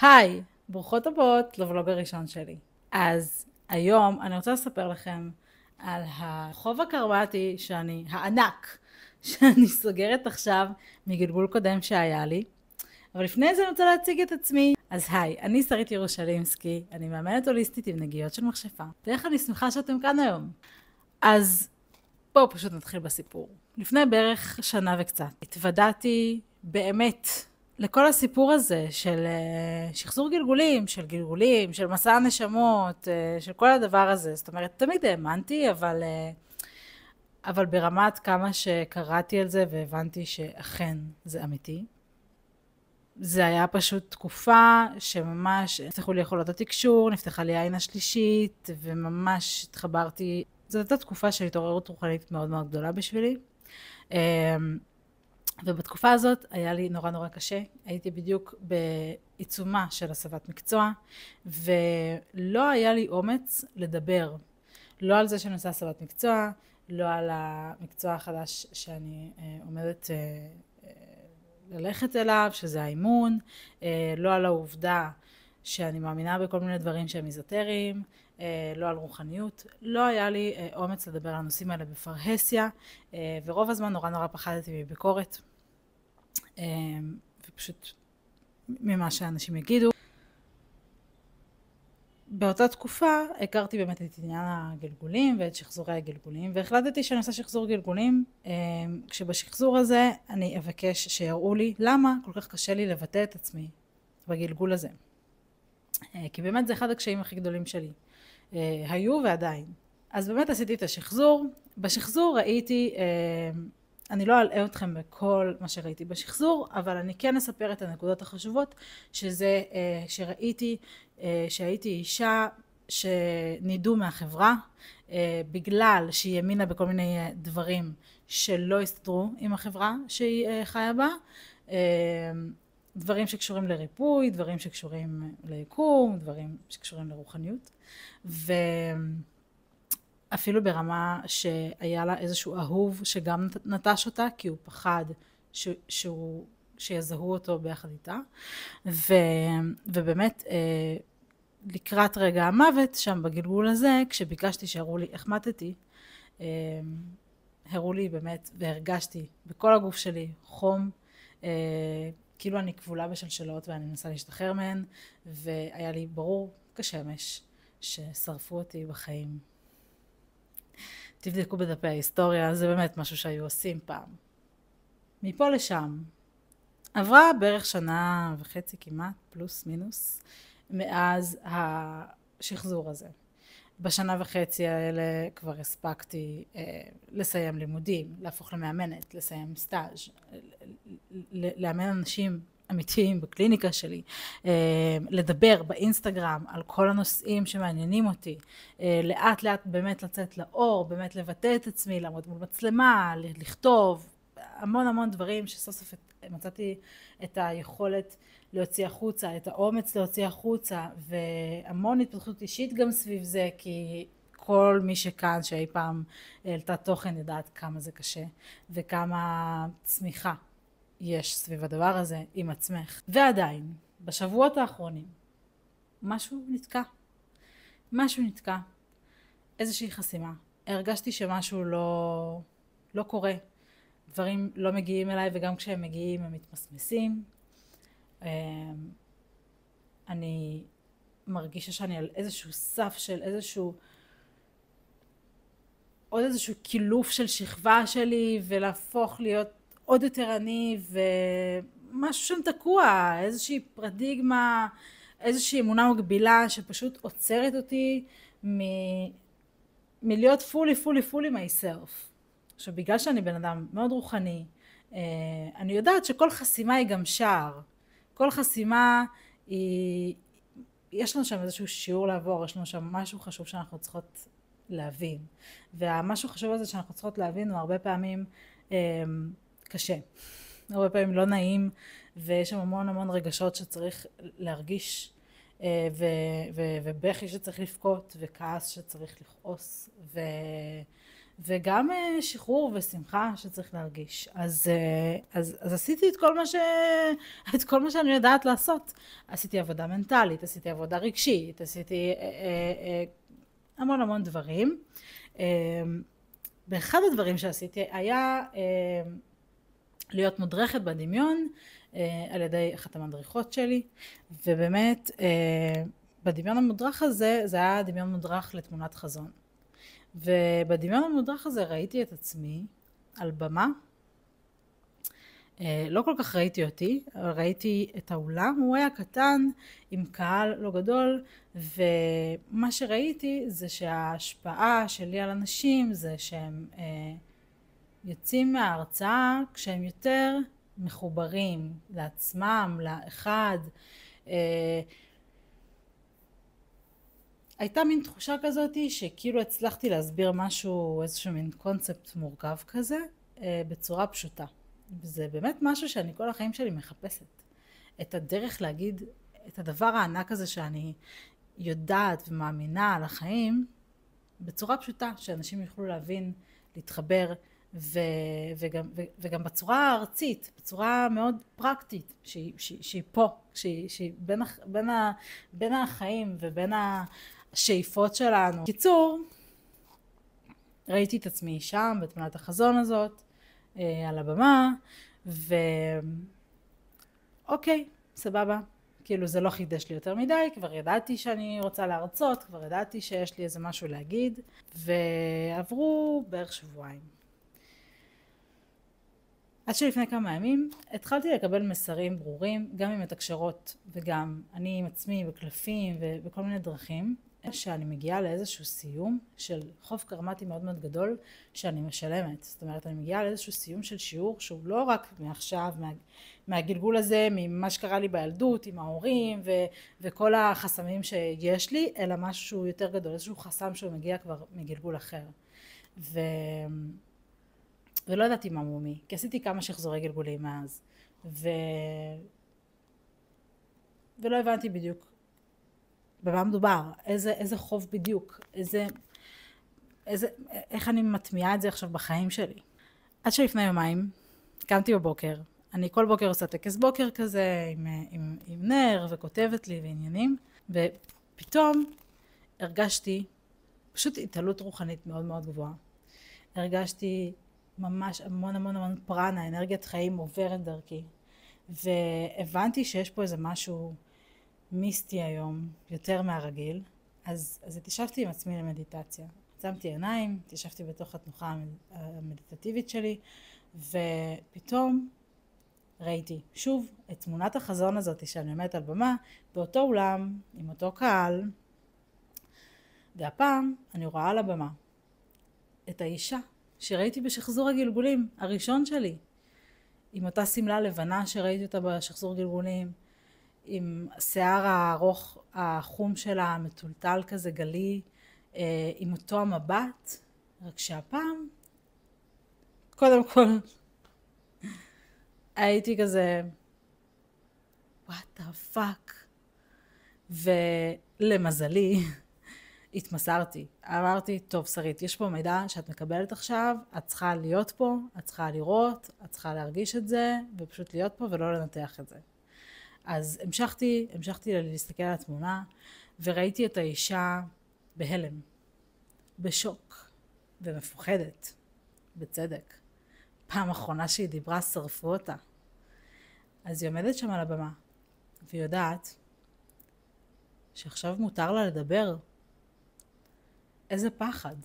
היי, ברוכות הבאות לבלוג הראשון שלי. אז היום אני רוצה לספר לכם על החוב הקרמטי הענק, שאני סוגרת עכשיו מגלגול קודם שהיה לי. אבל לפני זה אני רוצה להציג את עצמי. אז היי, אני שרית ירושלימסקי, אני מאמנת הוליסטית עם נגיעות של מכשפה. ואיך אני שמחה שאתם כאן היום. אז בואו פשוט נתחיל בסיפור. לפני בערך שנה וקצת התוודעתי באמת לכל הסיפור הזה של שחזור גלגולים, של מסע הנשמות, של כל הדבר הזה. זאת אומרת, תמיד האמנתי, אבל ברמת כמה שקראתי על זה והבנתי שאכן זה אמיתי. זה היה פשוט תקופה שממש נפתחו לי יכולות התקשור, נפתחה לי העין השלישית, וממש התחברתי. זאת הייתה תקופה של התעוררות רוחנית מאוד מאוד גדולה בשבילי. ובתקופה הזאת היה לי נורא נורא קשה. הייתי בדיוק בעיצומה של הסבת מקצוע, ולא היה לי אומץ לדבר. לא על זה שאני עושה הסבת מקצוע, לא על המקצוע החדש שאני עומדת ללכת אליו, שזה האימון, לא על העובדה שאני מאמינה בכל מיני דברים שהם איזוטריים, לא על רוחניות. לא היה לי אומץ לדבר על הנושאים האלה בפרהסיה, ורוב הזמן נורא נורא פחדתי מביקורת, ופשוט ממה שאנשים יגידו. באותה תקופה הכרתי באמת את עניין הגלגולים ואת שחזורי הגלגולים, והחלטתי שאני עושה שחזור גלגולים, כשבשחזור הזה אני אבקש שיראו לי למה כל כך קשה לי לבטא את עצמי בגלגול הזה. כי באמת זה אחד הקשיים הכי גדולים שלי. היו ועדיין. אז באמת עשיתי את השחזור. בשחזור ראיתי, אני לא אלאה אתכם בכל מה שראיתי בשחזור, אבל אני כן אספר את הנקודות החשובות, שזה שראיתי שהייתי אישה שנידו מהחברה, בגלל שהיא האמינה בכל מיני דברים שלא הסתדרו עם החברה שהיא חיה בה, דברים שקשורים לריפוי, דברים שקשורים ליקום, דברים שקשורים לרוחניות, ואפילו ברמה שהיה לה איזשהו אהוב שגם נטש אותה, כי הוא פחד שיזהו אותו ביחד איתה, ובאמת לקראת רגע המוות שם בגלגול הזה, כשביקשתי שהראו לי איך מתתי, הראו לי באמת, והרגשתי בכל הגוף שלי חום, כאילו אני כבולה בשלשלות ואני מנסה להשתחרר מהן, והיה לי ברור כשמש ששרפו אותי בחיים. תבדקו בדפי ההיסטוריה, זה באמת משהו שהיו עושים פעם. מפה לשם עברה בערך שנה וחצי כמעט, פלוס מינוס, מאז השחזור הזה. בשנה וחצי האלה כבר הספקתי לסיים לימודים, להפוך למאמנת, לסיים סטאז', לאמן אנשים אמיתיים בקליניקה שלי, לדבר באינסטגרם על כל הנושאים שמעניינים אותי, לאט לאט באמת לצאת לאור, באמת לבטא את עצמי, לעמוד מול מצלמה, לכתוב, המון המון דברים שסוף סוף מצאתי את היכולת להוציא החוצה, את האומץ להוציא החוצה, והמון התפתחות אישית גם סביב זה, כי כל מי שכאן שאי פעם העלתה תוכן יודעת כמה זה קשה, וכמה צמיחה יש סביב הדבר הזה עם עצמך. ועדיין, בשבועות האחרונים, משהו נתקע, איזושהי חסימה. הרגשתי שמשהו לא קורה, דברים לא מגיעים אליי, וגם כשהם מגיעים הם מתמסמסים. אני מרגישה שאני על איזשהו סף של עוד איזשהו קילוף של שכבה שלי, ולהפוך להיות עוד יותר אני, ומשהו שם תקוע, איזושהי פרדיגמה, איזושהי אמונה מגבילה שפשוט עוצרת אותי מלהיות fully myself. עכשיו, בגלל שאני בן אדם מאוד רוחני, אני יודעת שכל חסימה היא גם שער. כל חסימה יש לנו שם איזשהו שיעור לעבור, יש לנו שם משהו חשוב שאנחנו צריכות להבין. והמשהו חשוב הזה שאנחנו צריכות להבין הוא הרבה פעמים קשה. הרבה פעמים לא נעים, ויש שם המון רגשות שצריך להרגיש, ובכי שצריך לבכות, וכעס שצריך לכעוס, וגם שחרור ושמחה שצריך להרגיש. אז עשיתי את כל מה שאני יודעת לעשות. עשיתי עבודה מנטלית, עשיתי עבודה רגשית, עשיתי המון המון דברים. באחד הדברים שעשיתי היה להיות מודרכת בדמיון על ידי אחת המדריכות שלי, ובאמת בדמיון המודרך הזה, זה היה דמיון מודרך לתמונת חזון. ובדמיון המודרך הזה ראיתי את עצמי על במה, לא כל כך ראיתי אותי, אבל ראיתי את האולם, הוא היה קטן עם קהל לא גדול, ומה שראיתי זה שההשפעה שלי על אנשים זה שהם יוצאים מההרצאה כשהם יותר מחוברים לעצמם, לאחד. הייתה מין תחושה כזאת שכאילו הצלחתי להסביר משהו, איזשהו מין קונספט מורכב כזה, בצורה פשוטה. וזה באמת משהו שאני כל החיים שלי מחפשת. את הדרך להגיד את הדבר הענק הזה שאני יודעת ומאמינה על החיים, בצורה פשוטה, שאנשים יוכלו להבין, להתחבר, וגם בצורה הארצית, בצורה מאוד פרקטית, שהיא פה, שהיא בין החיים ובין השאיפות שלנו. קיצור, ראיתי את עצמי שם בתמונת החזון הזאת, על הבמה, אוקיי, סבבה. כאילו זה לא חידש לי יותר מדי, כבר ידעתי שאני רוצה להרצות, כבר ידעתי שיש לי איזה משהו להגיד, ועברו בערך שבועיים. עד שלפני כמה ימים התחלתי לקבל מסרים ברורים, גם עם התקשרות וגם אני עם עצמי בקלפים ובכל מיני דרכים, שאני מגיעה לאיזשהו סיום של חוב קרמטי מאוד מאוד גדול שאני משלמת. זאת אומרת, אני מגיעה לאיזשהו סיום של שיעור שהוא לא רק מעכשיו, מהגלגול הזה, ממה שקרה לי בילדות, עם ההורים וכל החסמים שיש לי, אלא משהו יותר גדול, איזשהו חסם שהוא מגיע כבר מגלגול אחר. ולא ידעתי מה מומי, כי עשיתי כמה שחזורי גלגולים מאז, ולא הבנתי בדיוק במה מדובר, איזה חוב בדיוק, איך אני מטמיעה את זה עכשיו בחיים שלי. עד שלפני יומיים, קמתי בבוקר, אני כל בוקר עושה טקס בוקר כזה, עם נר וכותבת לי ועניינים, ופתאום הרגשתי פשוט התעלות רוחנית מאוד מאוד גבוהה. הרגשתי ממש המון המון המון פרנה, אנרגיית חיים עוברת דרכי, והבנתי שיש פה איזה משהו מיסטי היום, יותר מהרגיל. אז התיישבתי עם עצמי למדיטציה. עצמתי עיניים, התיישבתי בתוך התנוחה המדיטטיבית שלי, ופתאום ראיתי שוב את תמונת החזון הזאת שאני עומדת על במה, באותו אולם, עם אותו קהל, והפעם אני רואה על הבמה את האישה שראיתי בשחזור הגלגולים הראשון שלי, עם אותה סמלה לבנה שראיתי אותה בשחזור גלגולים, עם שיער הארוך החום שלה, מטולטל כזה גלי, עם אותו המבט, רק שהפעם, קודם כל, הייתי כזה, what the fuck, ולמזלי, התמסרתי. אמרתי, טוב שרית, יש פה מידע שאת מקבלת עכשיו, את צריכה להיות פה, את צריכה לראות, את צריכה להרגיש את זה, ופשוט להיות פה ולא לנתח את זה. אז המשכתי להסתכל על התמונה, וראיתי את האישה בהלם, בשוק, ומפוחדת, בצדק. פעם אחרונה שהיא דיברה, שרפו אותה. אז היא עומדת שם על הבמה, והיא יודעת שעכשיו מותר לה לדבר. איזה פחד.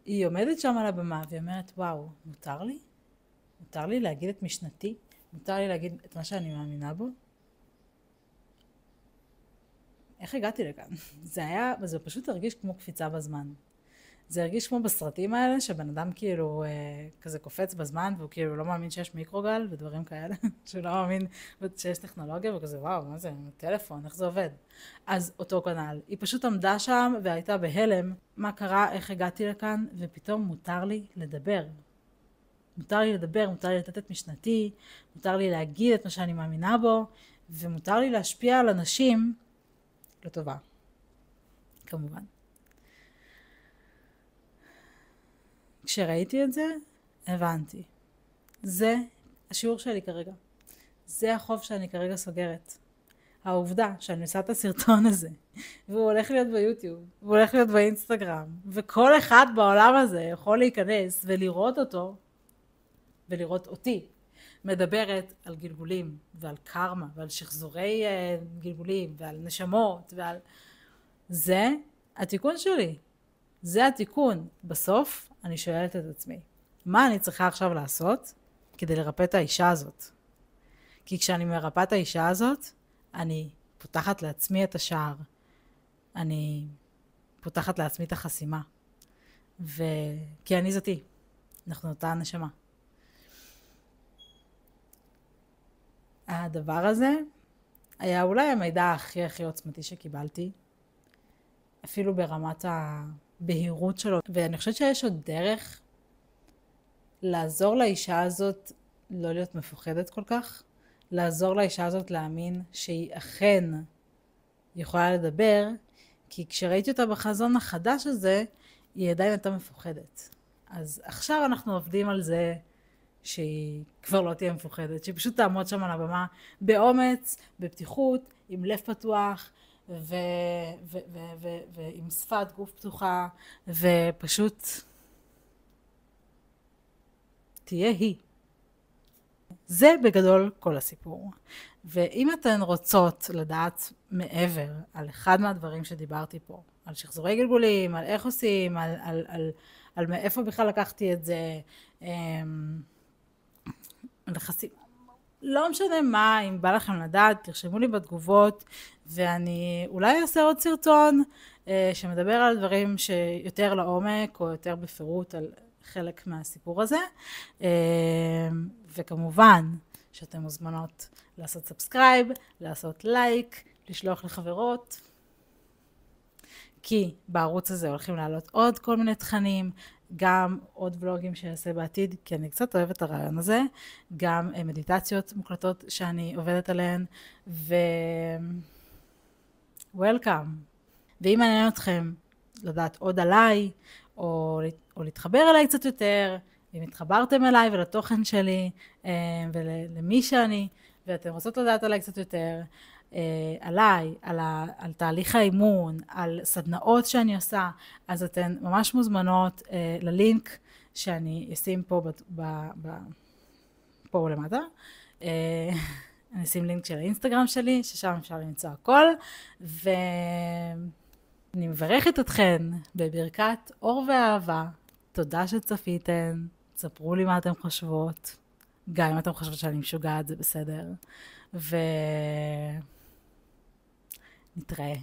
היא עומדת שם על הבמה, והיא אומרת, וואו, מותר לי? מותר לי להגיד את משנתי? מותר לי להגיד את מה שאני מאמינה בו? איך הגעתי לכאן? זה פשוט הרגיש כמו קפיצה בזמן. זה הרגיש כמו בסרטים האלה, שבן אדם כאילו כזה קופץ בזמן, והוא כאילו לא מאמין שיש מיקרוגל ודברים כאלה, שהוא לא מאמין שיש טכנולוגיה, וכזה וואו, מה זה, טלפון, איך זה עובד? אז אותו כנ"ל. היא פשוט עמדה שם והייתה בהלם, מה קרה, איך הגעתי לכאן, ופתאום מותר לי לדבר. מותר לי לדבר, מותר לי לתת את משנתי, מותר לי להגיד את מה שאני מאמינה בו, ומותר לי להשפיע על אנשים לטובה. כמובן. כשראיתי את זה, הבנתי. זה השיעור שלי כרגע. זה החוב שאני כרגע סוגרת. העובדה שאני עושה את הסרטון הזה, והוא הולך להיות ביוטיוב, והוא הולך להיות באינסטגרם, וכל אחד בעולם הזה יכול להיכנס ולראות אותו, ולראות אותי, מדברת על גלגולים, ועל קרמה, ועל שחזורי גלגולים, ועל נשמות, ועל... זה התיקון שלי. זה התיקון. בסוף אני שואלת את עצמי, מה אני צריכה עכשיו לעשות כדי לרפא את האישה הזאת? כי כשאני מרפא את האישה הזאת, אני פותחת לעצמי את השער. אני פותחת לעצמי את החסימה. כי אני זאתי. אנחנו אותה נשמה. הדבר הזה היה אולי המידע הכי עוצמתי שקיבלתי. אפילו ברמת הבהירות שלו. ואני חושבת שיש עוד דרך לעזור לאישה הזאת לא להיות מפוחדת כל כך. לעזור לאישה הזאת להאמין שהיא אכן יכולה לדבר, כי כשראיתי אותה בחזון החדש הזה, היא עדיין הייתה מפוחדת. אז עכשיו אנחנו עובדים על זה שהיא כבר לא תהיה מפוחדת, שהיא פשוט תעמוד שם על הבמה באומץ, בפתיחות, עם לב פתוח, ועם שפת גוף פתוחה, ופשוט תהיה היא. זה בגדול כל הסיפור. ואם אתן רוצות לדעת מעבר על אחד מהדברים שדיברתי פה, על שחזורי גלגולים, על איך עושים, על מאיפה בכלל לקחתי את זה, לחסים, לא משנה מה, אם בא לכם לדעת, תרשמו לי בתגובות, ואני אולי אעשה עוד סרטון שמדבר על דברים שיותר לעומק, או יותר בפירוט על חלק מהסיפור הזה. וכמובן שאתן מוזמנות לעשות סאבסקרייב, לעשות לייק, לשלוח לחברות, כי בערוץ הזה הולכים לעלות עוד כל מיני תכנים, גם עוד ולוגים שיעשה בעתיד, כי אני קצת אוהבת את הרעיון הזה, גם מדיטציות מוקלטות שאני עובדת עליהן, וולקאם. ואם מעניין אתכם לדעת עוד עליי, או להתחבר אליי קצת יותר, אם התחברתם אליי ולתוכן שלי, ולמי שאני, ואתם רוצות לדעת עליי קצת יותר, עליי, על תהליך האימון, על סדנאות שאני עושה, אז אתן ממש מוזמנות ללינק שאני אשים פה, פה למטה. אני אשים לינק של האינסטגרם שלי, ששם אפשר למצוא הכל, ואני מברכת אתכן בברכת אור ואהבה. תודה שצפיתן, ספרו לי מה אתם חושבות, גם אם אתם חושבות שאני משוגעת זה בסדר, ונתראה.